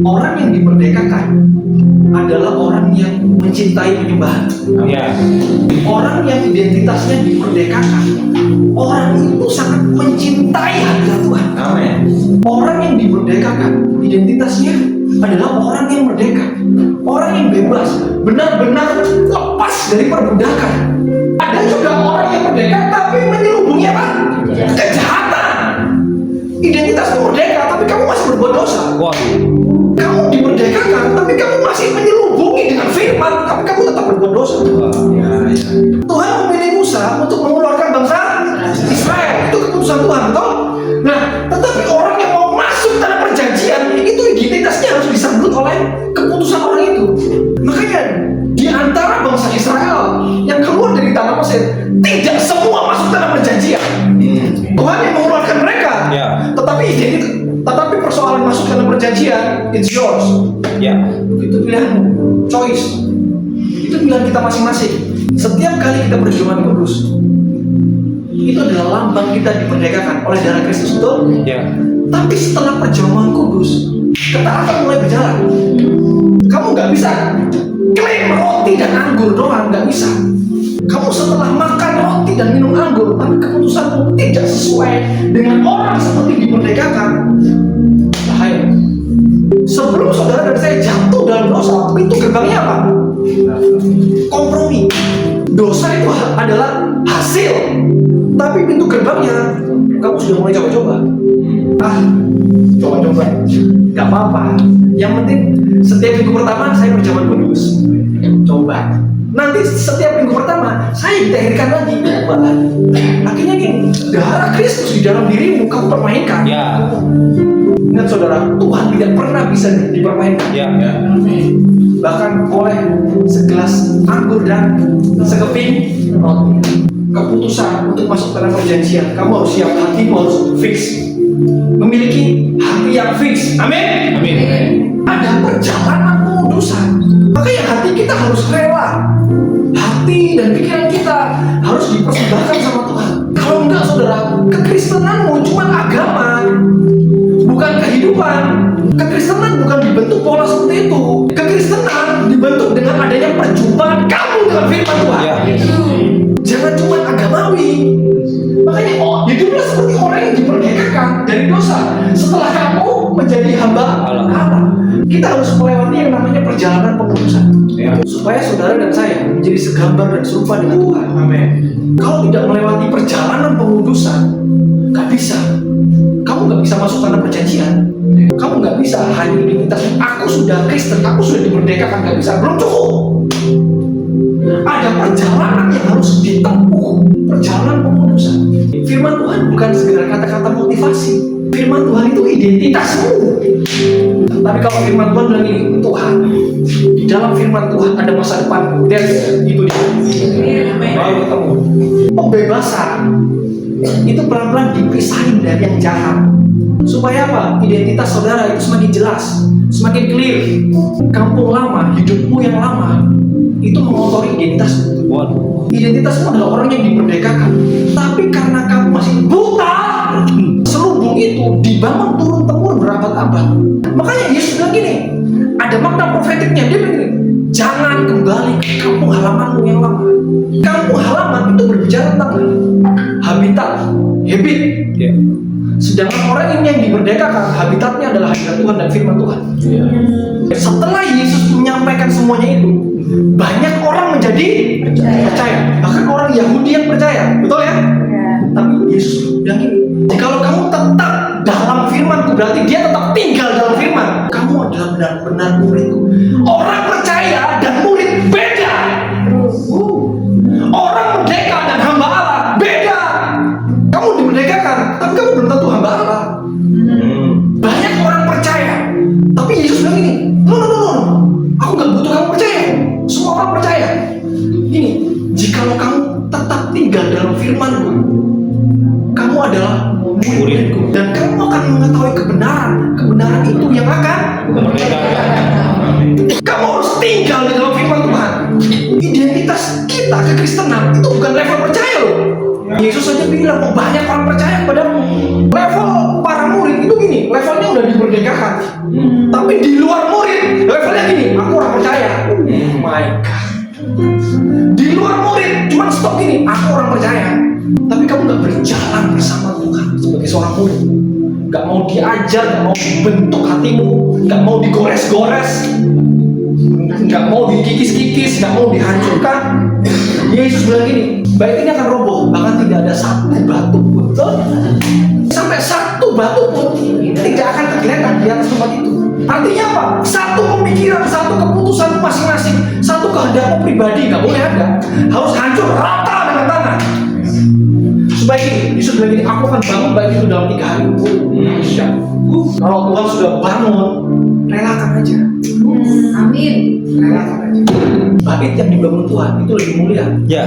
Orang yang dimerdekakan adalah orang yang mencintai penyembahan. Ya. Orang yang identitasnya dimerdekakan, orang itu sangat mencintai hadirat Tuhan. Amin. Orang yang dimerdekakan, identitasnya adalah orang yang merdeka, orang yang bebas, benar-benar lepas dari perbudakan. Ada juga orang yang merdeka tapi menyelubungi apa? Kejahatan. Identitasmu merdeka tapi kamu masih berbuat dosa. Wah. Kamu dimerdekakan tapi kamu masih menyelubungi dengan firman, tapi kamu tetap berbuat dosa. Tuhan memilih Musa untuk mengeluarkan bangsa Israel. Itu keputusan Tuhan, betul? Nah, tetapi orang yang mau masuk dalam perjanjian itu identitasnya harus disambut oleh keputusan orang itu. Makanya di antara bangsa Israel yang keluar dari tanah Mesir, tidak semua masuk dalam perjanjian. Tuhan yang mengeluarkan mereka. Ya. Tetapi persoalan masuk dalam perjanjian, it's yours. Ya. Itu pilihanmu, choice. Itu pilihan kita masing-masing. Setiap kali kita berjuang kudus, itu adalah lambang kita diperdekakan oleh darah Kristus, betul? Ya. Tapi setelah perjuangan kudus, ketaatan mulai berjalan. Kamu nggak bisa klaim roti dan anggur doang, nggak bisa. Kamu setelah makan roti dan minum anggur, tapi keputusanmu tidak sesuai dengan orang seperti dimerdekakan, bahaya. Sebelum saudara dan saya jatuh dalam dosa, pintu gerbangnya apa? Kompromi. Dosa itu adalah hasil, tapi pintu gerbangnya kamu sudah mulai coba-coba. Coba-coba, gak apa-apa. Yang penting setiap minggu pertama saya berjalan kudus. Coba. Nanti setiap minggu pertama saya ditahirkan lagi, coba lagi. Akhirnya gini, darah Kristus di dalam dirimu kamu permainkan. Ya. Ingat saudara, Tuhan tidak pernah bisa dipermainkan. Ya. Bahkan oleh segelas anggur dan sekeping roti. Keputusan untuk masuk dalam perjanjian, kamu harus siap, hatimu harus fix. Memiliki hati yang fix. Amin. Amin. Ada perjalanan pengudusan. Makanya hati kita harus rela. Hati dan pikiran kita harus dipersembahkan sama Tuhan. Kalau enggak saudara, kekristenanmu cuma agama, bukan kehidupan. Kekristenan bukan dibentuk pola seperti itu. Kekristenan dibentuk dengan adanya perjumpaan kamu dengan firman Tuhan. Ya. Jangan cuma agamawi. Makanya hiduplah seperti orang yang diperdekakan dari dosa. Setelah kamu menjadi hamba Allah, kita harus melewati yang namanya perjalanan pengudusan. Ya. Supaya saudara dan saya menjadi segambar dan serupa dengan Tuhan. Amin. Kalau tidak melewati perjalanan pengudusan, gak bisa. Kamu gak bisa masuk tanah perjanjian. Kamu gak bisa hanya identitas aku sudah Kristen, aku sudah dimerdekakan, gak bisa. Belum cukup. Ada perjalanan yang harus ditempuh, perjalanan pengudusan. Firman Tuhan bukan sekedar kata-kata motivasi. Firman Tuhan itu identitasmu. Tapi kalau firman Tuhan bilang ini, Tuhan, di dalam firman Tuhan ada masa depan. Itu dia. Baru ketemu. Pembebasan itu pelan-pelan dipisahin dari yang jahat. Supaya apa? Identitas saudara itu semakin jelas, semakin clear. Kampung lama, hidupmu yang lama, itu mengotori identitasmu. Identitasmu adalah orang yang diperdekakan. Tapi karena kamu masih buta, selubung itu dibangun turun-temurun berabad-abad. Makanya Yesus bilang gini, ada makna profetiknya. Dia bilang gini, jangan kembali ke kampung halamanmu yang lama. Kampung halaman itu berbicara tentang habitat, habit. Ya. Sedangkan orang ini yang dimerdekakan, habitatnya adalah hadirat Tuhan dan firman Tuhan. Ya. Setelah Yesus menyampaikan semuanya itu, banyak orang menjadi percaya. Bahkan orang Yahudi yang percaya, betul ya? Tapi Yesus bilang gini, jikalau kamu tetap dalam firman-Ku, berarti dia tetap tinggal dalam firman. Kamu adalah benar-benar murid-Ku. Orang percaya dan murid beda. Orang merdeka dan hamba Allah beda. Kamu dimerdekakan, tapi kamu belum tentu hamba Allah. Banyak orang percaya, tapi Yesus bilang gini, no. Aku gak butuh kamu percaya. Semua orang percaya. Ini, jikalau kamu tetap tinggal dalam firman-Ku, kamu adalah murid-Ku, dan kamu akan mengetahui kebenaran. Kebenaran itu yang akan memerdekakan. Kamu harus tinggal di dalam firman Tuhan. Identitas kita kekristenan itu bukan level percaya loh. Yesus saja bilang, banyak orang percaya kepadamu. Level para murid itu gini, levelnya udah dimerdekakan. tapi kamu nggak berjalan bersama Tuhan sebagai seorang murid, nggak mau diajar, nggak mau dibentuk hatimu, nggak mau digores-gores, nggak mau dikikis-kikis, nggak mau dihancurkan. Yesus bilang gini, bait ini akan roboh, bahkan tidak ada satu batu pun. Sampai satu batu pun tidak akan tergeletak di atas tempat itu. Artinya apa? Satu pemikiran, satu keputusan masing-masing, satu kehendakmu pribadi nggak boleh ada. Harus hancur rata dengan tanah. Supaya gini, Yesus bilang gini, aku akan bangun bait itu dalam 3 hari. Kalau Tuhan sudah bangun, relakan aja. Amin. Relakan aja. Bait yang dibangun Tuhan itu lebih mulia. Ya.